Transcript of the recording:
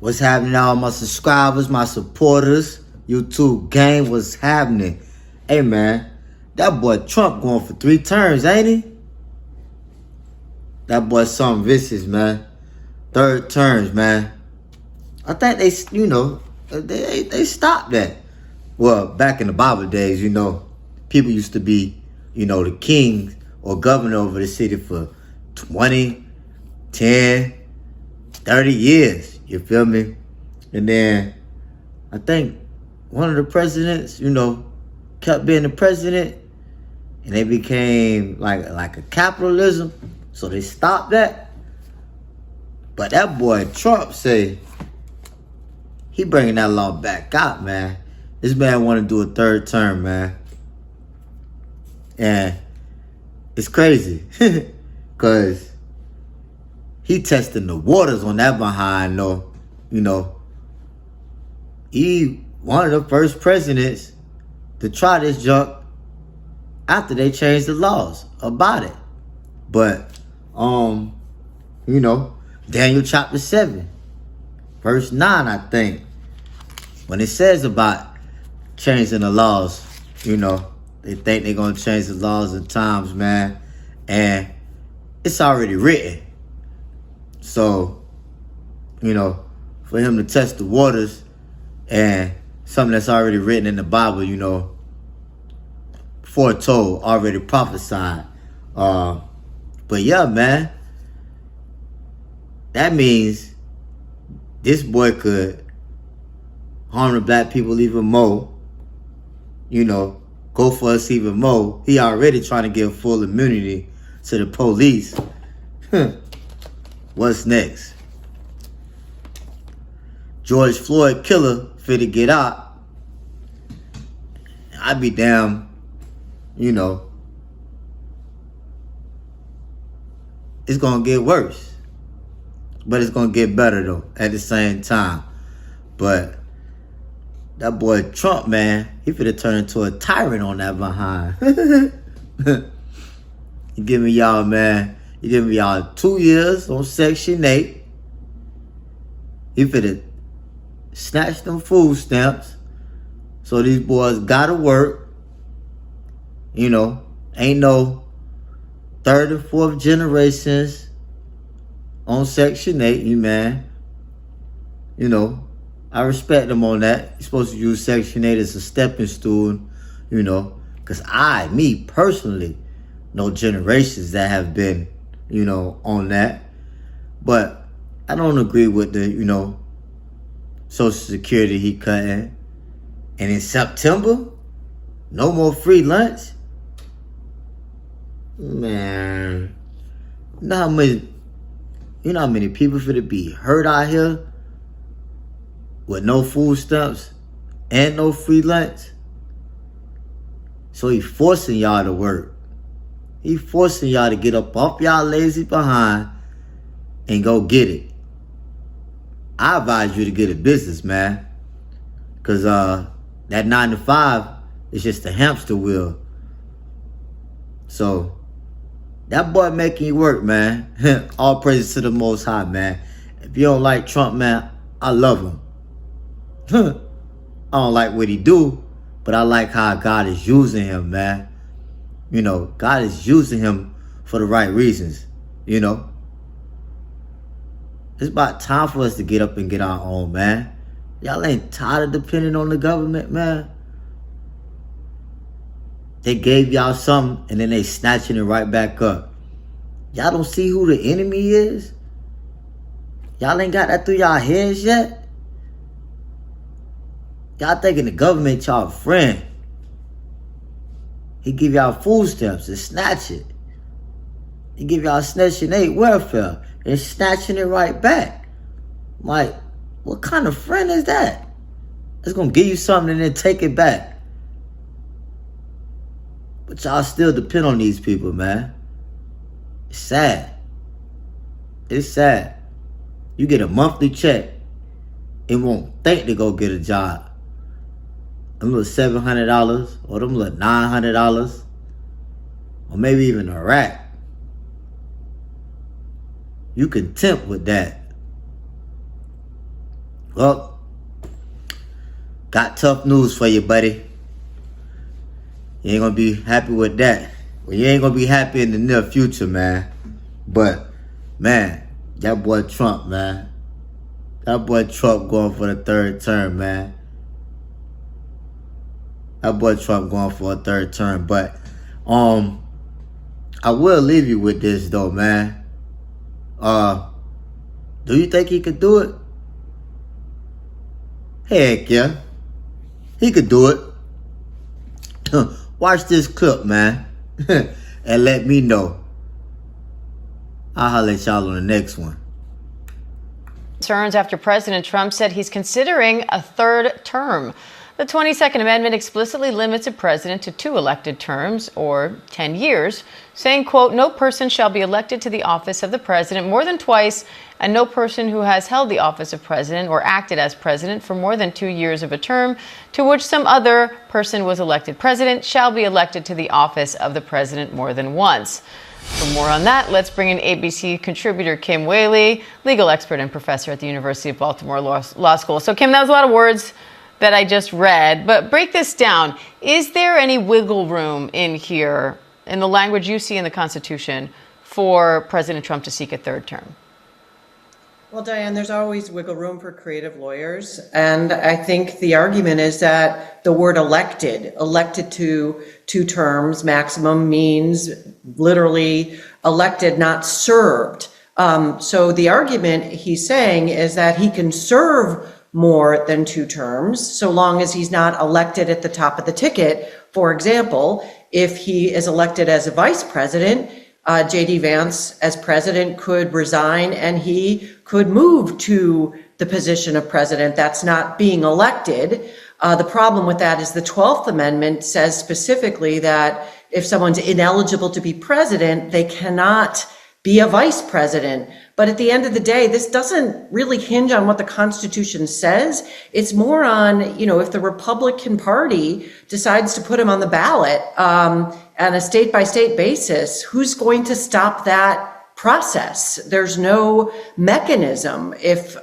What's happening, all my subscribers, my supporters, YouTube gang, what's happening? Hey, man, that boy Trump going for 3 terms, ain't he? That boy something vicious, man. 3rd terms, man. I think they stopped that. Well, back in the Bible days, people used to be, the king or governor over the city for 20, 10, 30 years. You feel me? And then I think one of the presidents, kept being the president, and they became like a capitalism. So they stopped that. But that boy Trump say he bringing that law back out, man. This man want to do a 3rd term, man. And it's crazy. Because he testing the waters on that behind, though. He one of the first presidents to try this junk after they changed the laws about it. But, Daniel chapter 7, verse 9, I think, when it says about changing the laws, they think they're going to change the laws of times, man. And it's already written. So, for him to test the waters and something that's already written in the Bible, foretold, already prophesied. But yeah, man, that means this boy could harm the black people even more, go for us even more. He already trying to give full immunity to the police. What's next? George Floyd killer fit to get out. I'd be damn, it's gonna get worse. But it's gonna get better though at the same time. But that boy Trump, man, he finna turn into a tyrant on that behind. He giving y'all, man, 2 years on Section 8. He finna snatch them food stamps. So these boys gotta work. Ain't no 3rd and 4th generations on Section 8, man. I respect them on that. You're supposed to use Section 8 as a stepping stool, because me personally, know generations that have been, on that. But I don't agree with the, Social Security he cutting. And in September, no more free lunch. Man, you know how many people finna be hurt out here with no food stamps and no free lunch? So he forcing y'all to work. He forcing y'all to get up off y'all lazy behind and go get it. I advise you to get a business, man. Because that 9 to 5 is just a hamster wheel. So that boy making you work, man. All praises to the Most High, man. If you don't like Trump, man, I love him. I don't like what he do, but I like how God is using him, man. God is using him for the right reasons, It's about time for us to get up and get our own, man. Y'all ain't tired of depending on the government, man. They gave y'all something and then they snatching it right back up. Y'all don't see who the enemy is? Y'all ain't got that through y'all heads yet? Y'all thinking the government y'all friend. He give y'all food stamps and snatch it. He give y'all Section 8 welfare and snatching it right back. Like, what kind of friend is that? It's gonna give you something and then take it back. But y'all still depend on these people, man. It's sad. It's sad. You get a monthly check and won't think to go get a job. Them little $700 or them little $900 or maybe even a rack. You content with that. Well, got tough news for you, buddy. You ain't gonna be happy with that. Well, you ain't gonna be happy in the near future, man. But, man, that boy Trump, man. That boy Trump going for the third term, man. That boy Trump going for a third term. But, I will leave you with this, though, man. Do you think he could do it? Heck yeah. He could do it. Watch this clip, man. And let me know. I'll holler at y'all on the next one. Concerns after President Trump said he's considering a third term. The 22nd Amendment explicitly limits a president to 2 elected terms, or 10 years, saying, quote, no person shall be elected to the office of the president more than twice, and no person who has held the office of president or acted as president for more than 2 years of a term to which some other person was elected president shall be elected to the office of the president more than once. For more on that, let's bring in ABC contributor Kim Whaley, legal expert and professor at the University of Baltimore Law School. So, Kim, that was a lot of words that I just read, but break this down. Is there any wiggle room in here, in the language you see in the Constitution, for President Trump to seek a third term? Well, Diane, there's always wiggle room for creative lawyers. And I think the argument is that the word elected to 2 terms maximum means literally elected, not served. So the argument he's saying is that he can serve more than 2 terms, so long as he's not elected at the top of the ticket. For example, if he is elected as a vice president, J.D. Vance as president could resign and he could move to the position of president. That's not being elected. The problem with that is the 12th Amendment says specifically that if someone's ineligible to be president, they cannot be a vice president. But at the end of the day, this doesn't really hinge on what the Constitution says. It's more on, if the Republican Party decides to put him on the ballot on a state-by-state basis, who's going to stop that process? There's no mechanism if